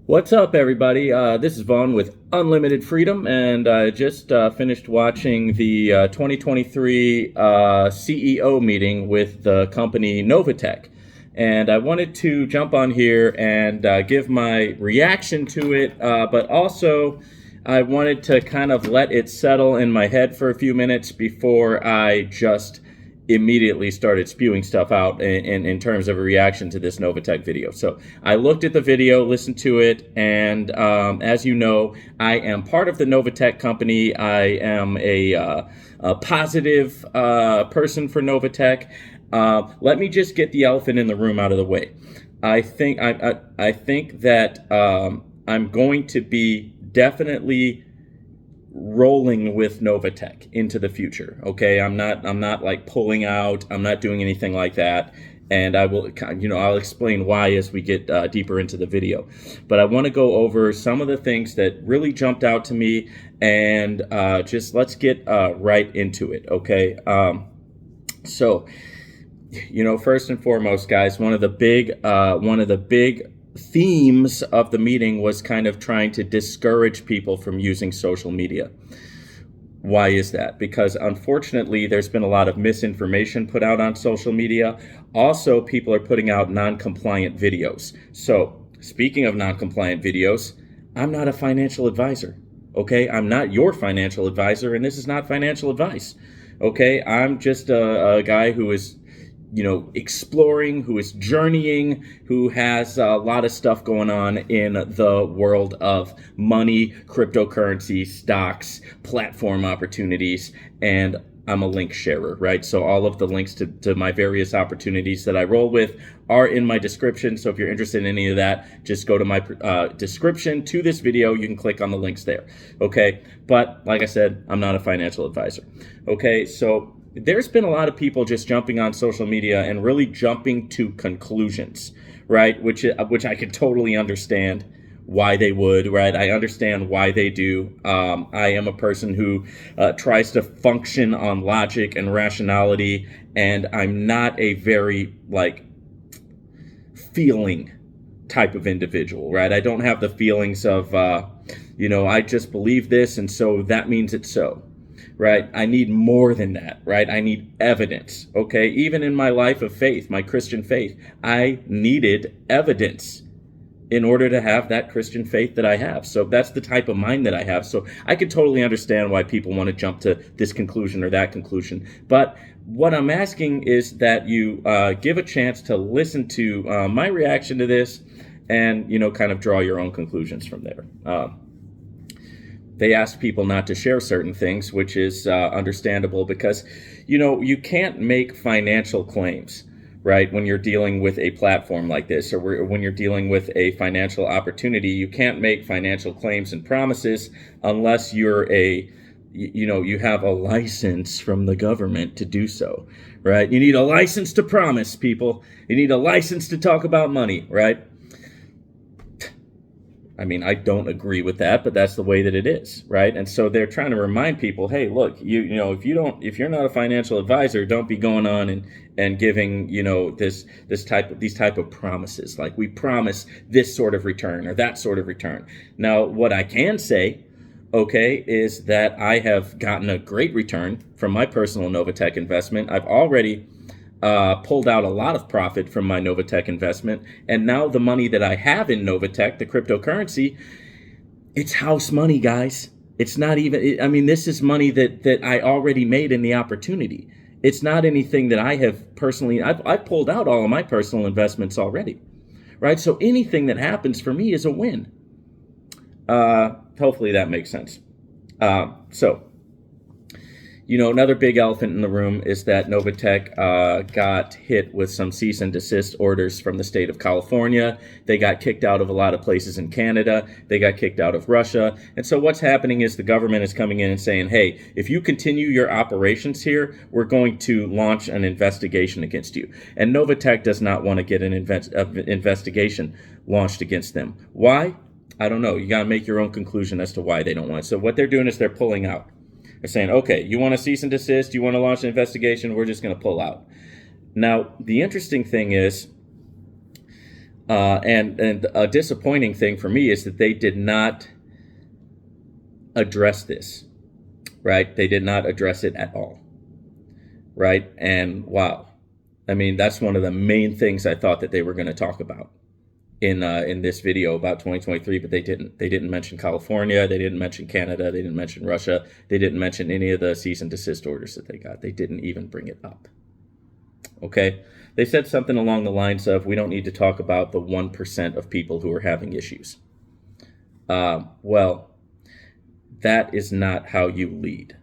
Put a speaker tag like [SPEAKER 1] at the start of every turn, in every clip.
[SPEAKER 1] What's up, everybody? This is Vaughn with Unlimited Freedom, and I just finished watching the 2023 CEO meeting with the company Novatech. And I wanted to jump on here and give my reaction to it, but also I wanted to kind of let it settle in my head for a few minutes before I just immediately started spewing stuff out in terms of a reaction to this Novatech video. So I looked at the video, listened to it, and as you know, I am part of the Novatech company. I am a positive person for Novatech. Let me just get the elephant in the room out of the way. I think that I'm going to be definitely rolling with Novatech into the future. Okay, I'm not like pulling out. I'm not doing anything like that. And I'll explain why as we get deeper into the video. But I want to go over some of the things that really jumped out to me, and just let's get right into it. Okay. So, first and foremost, guys, one of the big themes of the meeting was kind of trying to discourage people from using social media. Why is that? Because unfortunately, there's been a lot of misinformation put out on social media. Also, people are putting out non-compliant videos. So, speaking of non-compliant videos, I'm not a financial advisor. Okay, I'm not your financial advisor, and this is not financial advice. Okay, I'm just a guy who is exploring, who is journeying, who has a lot of stuff going on in the world of money, cryptocurrency, stocks, platform opportunities, and I'm a link sharer, right? So all of the links to my various opportunities that I roll with are in my description. So if you're interested in any of that, just go to my description to this video. You can click on the links there, okay? But like I said, I'm not a financial advisor, okay? So there's been a lot of people just jumping on social media and really jumping to conclusions, right? Which I could totally understand why they would, right? I understand why they do. I am a person who tries to function on logic and rationality, and I'm not a very feeling type of individual, right? I don't have the feelings of, I just believe this, and so that means it's so. Right? I need more than that, right? I need evidence, okay? Even in my life of faith, my Christian faith, I needed evidence in order to have that Christian faith that I have. So that's the type of mind that I have. So I could totally understand why people want to jump to this conclusion or that conclusion. But what I'm asking is that you give a chance to listen to my reaction to this and, kind of draw your own conclusions from there. They asked people not to share certain things, which is understandable because, you can't make financial claims, right? When you're dealing with a platform like this, or when you're dealing with a financial opportunity, you can't make financial claims and promises unless you're you have a license from the government to do so, right? You need a license to promise, people. You need a license to talk about money, right? I mean, I don't agree with that, but that's the way that it is, right? And so they're trying to remind people, hey, look, if you're not a financial advisor, don't be going on and giving, these type of promises. Like, we promise this sort of return or that sort of return. Now, what I can say, okay, is that I have gotten a great return from my personal Novatech investment. I've already pulled out a lot of profit from my Novatech investment. And now the money that I have in Novatech, the cryptocurrency, it's house money, guys. It's not even, this is money that I already made in the opportunity. It's not anything that I have personally, I've pulled out all of my personal investments already, right? So anything that happens for me is a win. Hopefully that makes sense. Another big elephant in the room is that Novatech got hit with some cease and desist orders from the state of California. They got kicked out of a lot of places in Canada. They got kicked out of Russia. And so what's happening is the government is coming in and saying, hey, if you continue your operations here, we're going to launch an investigation against you. And Novatech does not want to get an investigation launched against them. Why? I don't know. You got to make your own conclusion as to why they don't want it. So what they're doing is they're pulling out. They're saying, okay, you want to cease and desist, you want to launch an investigation, we're just going to pull out. Now, the interesting thing is, And a disappointing thing for me is that they did not address this, right? They did not address it at all, right? And wow, I mean, that's one of the main things I thought that they were going to talk about in this video about 2023, but they didn't. They didn't mention California. They didn't mention Canada. They didn't mention Russia. They didn't mention any of the cease and desist orders that they got. They didn't even bring it up. Okay? They said something along the lines of, we don't need to talk about the 1% of people who are having issues. Well, that is not how you lead.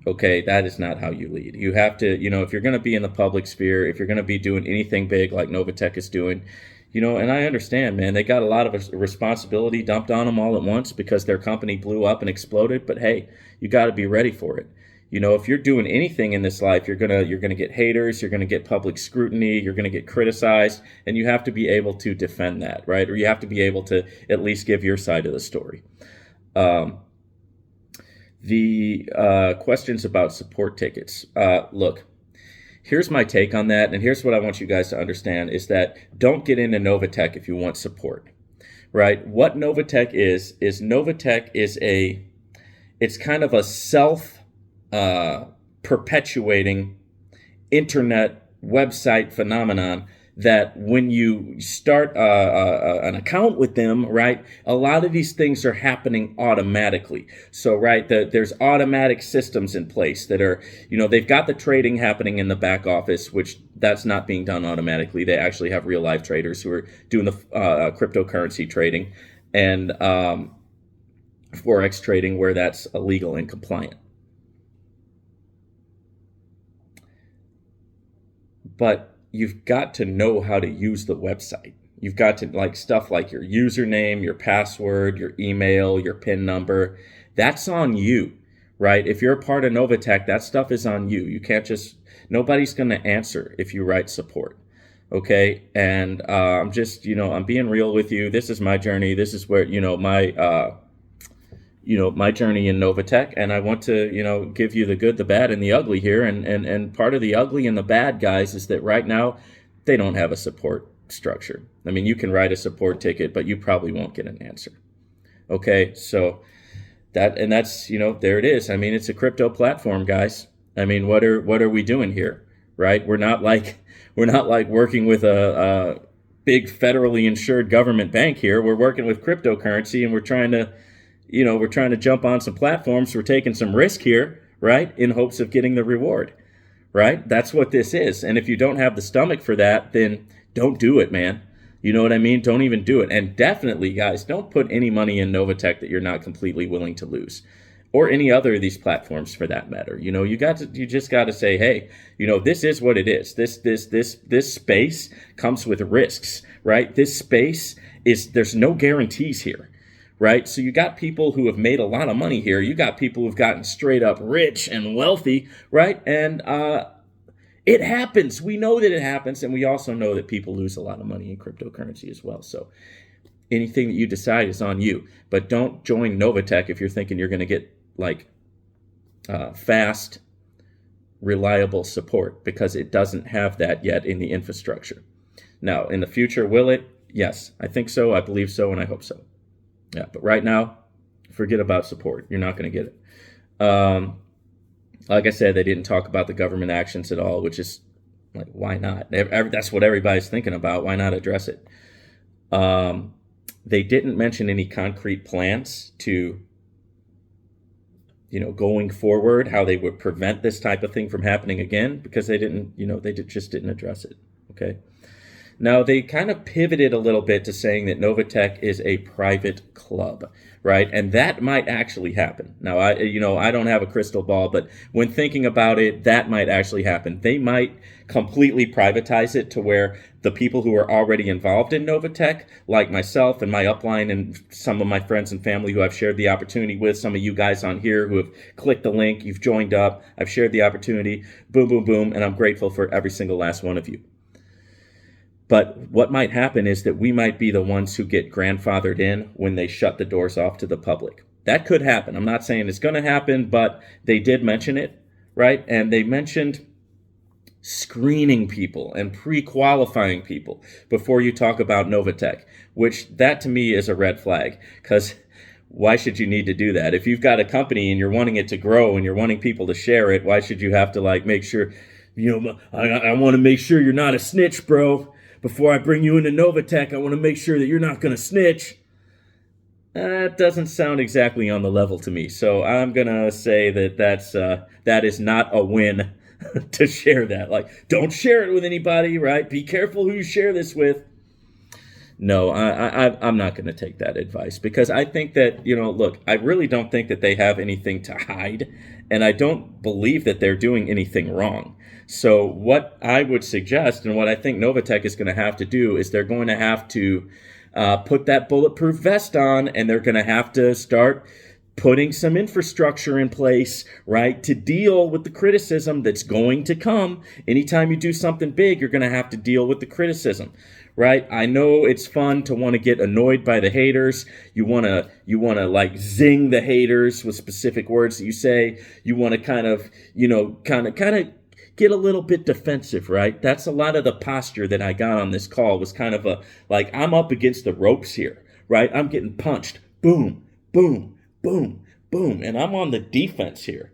[SPEAKER 1] Okay, that is not how you lead. You have to, if you're going to be in the public sphere, if you're going to be doing anything big like Novatech is doing, and I understand, man, they got a lot of responsibility dumped on them all at once because their company blew up and exploded. But hey, you got to be ready for it. If you're doing anything in this life, you're gonna get haters, you're gonna get public scrutiny, you're gonna get criticized, and you have to be able to defend that, right? Or you have to be able to at least give your side of the story. The questions about support tickets. Look, here's my take on that, and here's what I want you guys to understand is that don't get into Novatech if you want support, right? What Novatech is Novatech is it's kind of a perpetuating internet website phenomenon that when you start an account with them, right, a lot of these things are happening automatically. So, right, there's automatic systems in place that are, they've got the trading happening in the back office, which that's not being done automatically. They actually have real life traders who are doing the cryptocurrency trading and Forex trading where that's illegal and compliant. But you've got to know how to use the website. You've got to stuff like your username, your password, your email, your PIN number. That's on you, right? If you're a part of Novatech, that stuff is on you. You can't nobody's going to answer if you write support. Okay. And I'm just, I'm being real with you. This is my journey. This is where, my journey in Novatech, and I want to, give you the good, the bad, and the ugly here. And part of the ugly and the bad, guys, is that right now they don't have a support structure. I mean, you can write a support ticket, but you probably won't get an answer. Okay, so that's there it is. I mean, it's a crypto platform, guys. I mean, what are we doing here, right? We're not like working with a big federally insured government bank here. We're working with cryptocurrency, and we're trying to jump on some platforms. We're taking some risk here, right, in hopes of getting the reward, right? That's what this is. And if you don't have the stomach for that, then don't do it, man. You know what I mean? Don't even do it. And definitely, guys, don't put any money in Novatech that you're not completely willing to lose, or any other of these platforms for that matter. You just got to say, hey, this is what it is. This space comes with risks, right? This space there's no guarantees here. Right? So you got people who have made a lot of money here. You got people who've gotten straight up rich and wealthy, right? And it happens. We know that it happens. And we also know that people lose a lot of money in cryptocurrency as well. So anything that you decide is on you. But don't join Novatech if you're thinking you're going to get fast, reliable support, because it doesn't have that yet in the infrastructure. Now, in the future, will it? Yes, I think so. I believe so. And I hope so. Yeah, but right now, forget about support. You're not going to get it. Like I said, they didn't talk about the government actions at all, which is why not? That's what everybody's thinking about. Why not address it? They didn't mention any concrete plans to, going forward, how they would prevent this type of thing from happening again, because they didn't, just didn't address it. Okay. Now, they kind of pivoted a little bit to saying that Novatech is a private club, right? And that might actually happen. Now, I don't have a crystal ball, but when thinking about it, that might actually happen. They might completely privatize it to where the people who are already involved in Novatech, like myself and my upline and some of my friends and family who I've shared the opportunity with, some of you guys on here who have clicked the link, you've joined up, I've shared the opportunity, boom, boom, boom, and I'm grateful for every single last one of you. But what might happen is that we might be the ones who get grandfathered in when they shut the doors off to the public. That could happen. I'm not saying it's going to happen, but they did mention it, right? And they mentioned screening people and pre-qualifying people before you talk about Novatech, which that to me is a red flag, because why should you need to do that? If you've got a company and you're wanting it to grow and you're wanting people to share it, why should you have to like make sure, I want to make sure you're not a snitch, bro. Before I bring you into Novatech, I want to make sure that you're not going to snitch. That doesn't sound exactly on the level to me. So I'm going to say that is not a win to share that. Like, don't share it with anybody, right? Be careful who you share this with. No, I'm not going to take that advice, because I think that, look, I really don't think that they have anything to hide, and I don't believe that they're doing anything wrong. So what I would suggest, and what I think Novatech is going to have to do, is they're going to have to put that bulletproof vest on, and they're going to have to start putting some infrastructure in place, right, to deal with the criticism that's going to come. Anytime you do something big, you're going to have to deal with the criticism, right? I know it's fun to want to get annoyed by the haters. You want to like zing the haters with specific words that you say. You want to kind of get a little bit defensive, right? That's a lot of the posture that I got on this call, was kind of like I'm up against the ropes here, right? I'm getting punched. Boom, boom, boom, boom. And I'm on the defense here,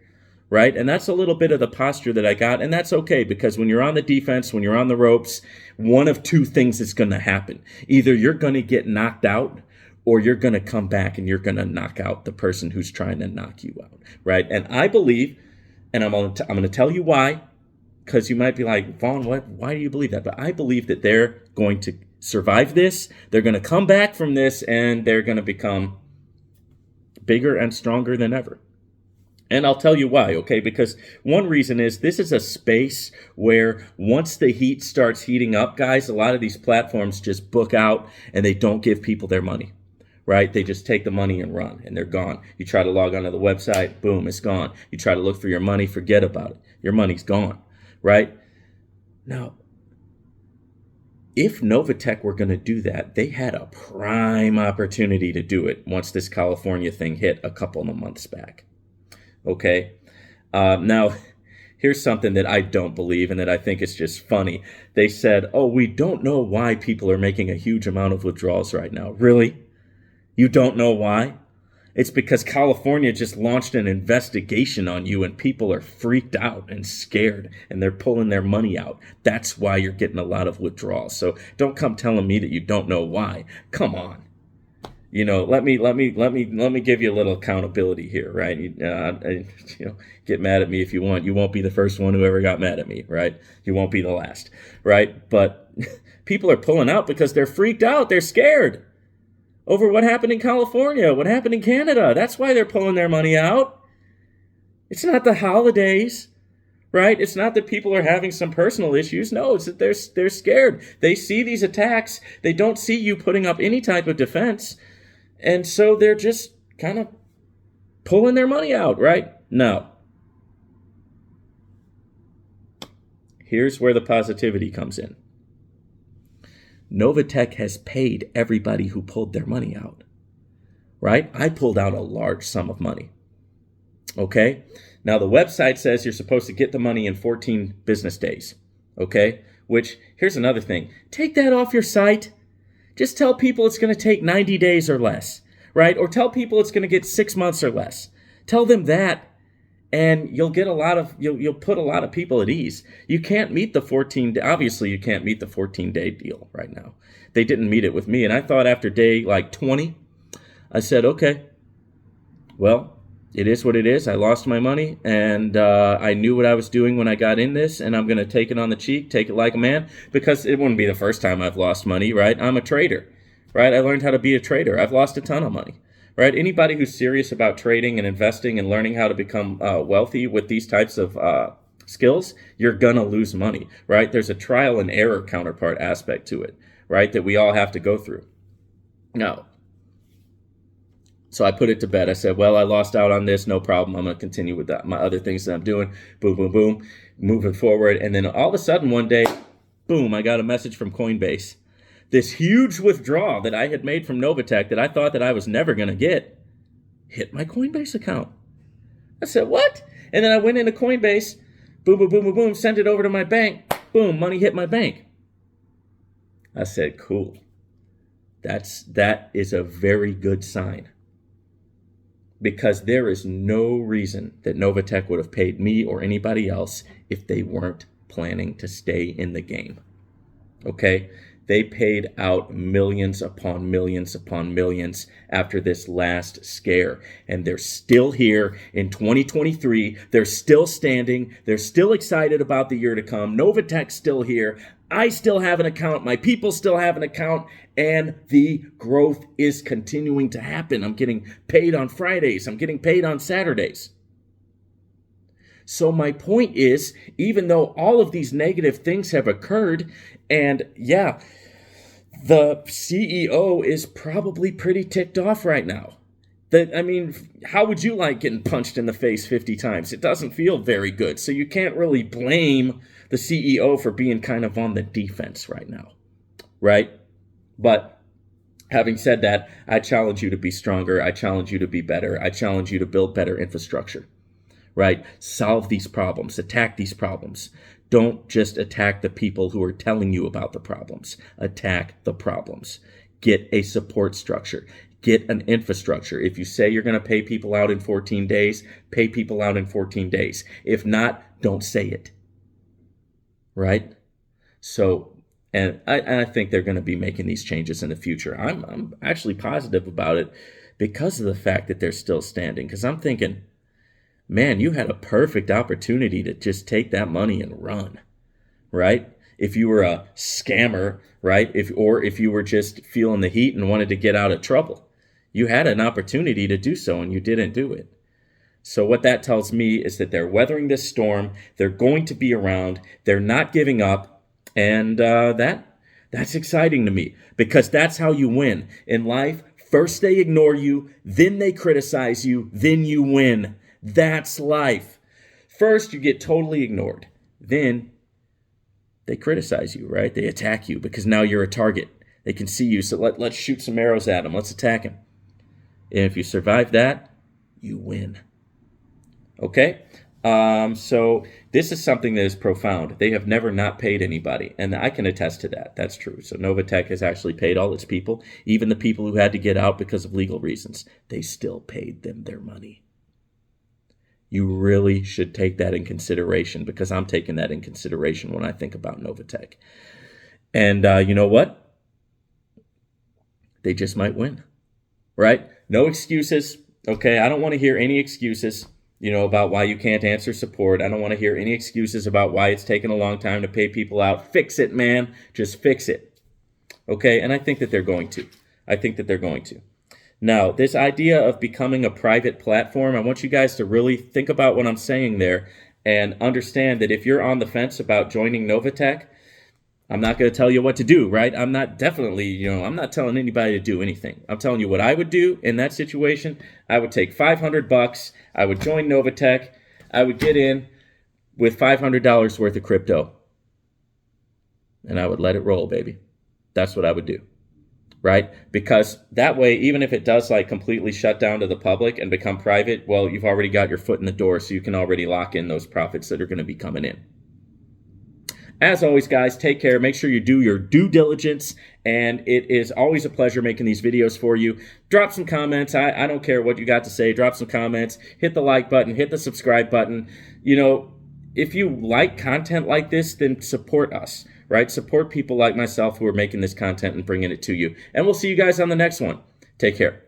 [SPEAKER 1] right? And that's a little bit of the posture that I got. And that's okay, because when you're on the defense, when you're on the ropes, one of two things is going to happen. Either you're going to get knocked out, or you're going to come back and you're going to knock out the person who's trying to knock you out, right? And I believe, and I'm going to tell you why, because you might be like, Vaughn, why do you believe that? But I believe that they're going to survive this. They're going to come back from this, and they're going to become bigger and stronger than ever. And I'll tell you why, okay? Because one reason is this is a space where once the heat starts heating up, guys, a lot of these platforms just book out and they don't give people their money, right? They just take the money and run, and they're gone. You try to log onto the website, boom, it's gone. You try to look for your money, forget about it. Your money's gone, right? Now, if Novatech were going to do that, they had a prime opportunity to do it once this California thing hit a couple of months back. Okay? Now, here's something that I don't believe and that I think is just funny. They said, we don't know why people are making a huge amount of withdrawals right now. Really? You don't know why? It's because California just launched an investigation on you, and people are freaked out and scared, and they're pulling their money out. That's why you're getting a lot of withdrawals. So don't come telling me that you don't know why. Come on. Let me give you a little accountability here, right? Get mad at me if you want. You won't be the first one who ever got mad at me, right? You won't be the last, right? But people are pulling out because they're freaked out. They're scared over what happened in California, what happened in Canada. That's why they're pulling their money out. It's not the holidays, right? It's not that people are having some personal issues. No, it's that they're scared. They see these attacks. They don't see you putting up any type of defense. And so they're just kind of pulling their money out, right? No. Here's where the positivity comes in. Novatech has paid everybody who pulled their money out, right? I pulled out a large sum of money, okay? Now, the website says you're supposed to get the money in 14 business days, okay? Which, here's another thing. Take that off your site. Just tell people it's going to take 90 days or less, right? Or tell people it's going to get 6 months or less. Tell them that, and you'll get you'll put a lot of people at ease. You can't meet the 14, you can't meet the 14-day deal right now. They didn't meet it with me, and I thought after day like 20, I said, okay, well, it is what it is. I lost my money, and I knew what I was doing when I got in this, and I'm going to take it on the cheek, take it like a man, because it wouldn't be the first time I've lost money, right? I'm a trader, right? I learned how to be a trader. I've lost a ton of money, right? Anybody who's serious about trading and investing and learning how to become wealthy with these types of skills, you're going to lose money, right? There's a trial and error counterpart aspect to it, right, that we all have to go through. Now, so I put it to bed. I said, well, I lost out on this. No problem. I'm going to continue with my other things that I'm doing. Boom, boom, boom. Moving forward. And then all of a sudden one day, boom, I got a message from Coinbase. This huge withdrawal that I had made from Novatech that I thought that I was never going to get hit my Coinbase account. I said, what? And then I went into Coinbase, Boom, boom, boom, boom, boom. Send it over to my bank. Boom, money hit my bank. I said, cool. That is a very good sign. Because there is no reason that Novatech would have paid me or anybody else if they weren't planning to stay in the game. Okay? They paid out millions upon millions upon millions after this last scare. And they're still here in 2023. They're still standing. They're still excited about the year to come. Novatech's still here. I still have an account. My people still have an account. And the growth is continuing to happen. I'm getting paid on Fridays. I'm getting paid on Saturdays. So my point is, even though all of these negative things have occurred, and yeah, the CEO is probably pretty ticked off right now. How would you like getting punched in the face 50 times? It doesn't feel very good. So you can't really blame the CEO for being kind of on the defense right now, right? But having said that, I challenge you to be stronger. I challenge you to be better. I challenge you to build better infrastructure, right? Solve these problems. Attack these problems. Don't just attack the people who are telling you about the problems. Attack the problems. Get a support structure. Get an infrastructure. If you say you're going to pay people out in 14 days, pay people out in 14 days. If not, don't say it. Right? So, and I think they're going to be making these changes in the future. I'm actually positive about it because of the fact that they're still standing. Because I'm thinking, man, you had a perfect opportunity to just take that money and run, right? If you were a scammer, right? If you were just feeling the heat and wanted to get out of trouble, you had an opportunity to do so and you didn't do it. So what that tells me is that they're weathering this storm. They're going to be around. They're not giving up. And that's exciting to me because that's how you win in life. First they ignore you, then they criticize you, then you win. That's life. First, you get totally ignored. Then they criticize you, right? They attack you because now you're a target. They can see you, so let's shoot some arrows at them. Let's attack them. And if you survive that, you win. Okay? So this is something that is profound. They have never not paid anybody, and I can attest to that. That's true. So Novatech has actually paid all its people, even the people who had to get out because of legal reasons. They still paid them their money. You really should take that in consideration because I'm taking that in consideration when I think about Novatech. And you know what? They just might win, right? No excuses, okay? I don't want to hear any excuses, about why you can't answer support. I don't want to hear any excuses about why it's taken a long time to pay people out. Fix it, man. Just fix it, okay? And I think that they're going to. Now, this idea of becoming a private platform, I want you guys to really think about what I'm saying there and understand that if you're on the fence about joining Novatech, I'm not going to tell you what to do, right? I'm not telling anybody to do anything. I'm telling you what I would do in that situation. I would take $500. I would join Novatech. I would get in with $500 worth of crypto. And I would let it roll, baby. That's what I would do. Right? Because that way, even if it does completely shut down to the public and become private, well, you've already got your foot in the door, so you can already lock in those profits that are going to be coming in. As always, guys, take care. Make sure you do your due diligence, and it is always a pleasure making these videos for you. Drop some comments. I don't care what you got to say. Drop some comments. Hit the like button. Hit the subscribe button. If you like content like this, then support us. Right? Support people like myself who are making this content and bringing it to you. And we'll see you guys on the next one. Take care.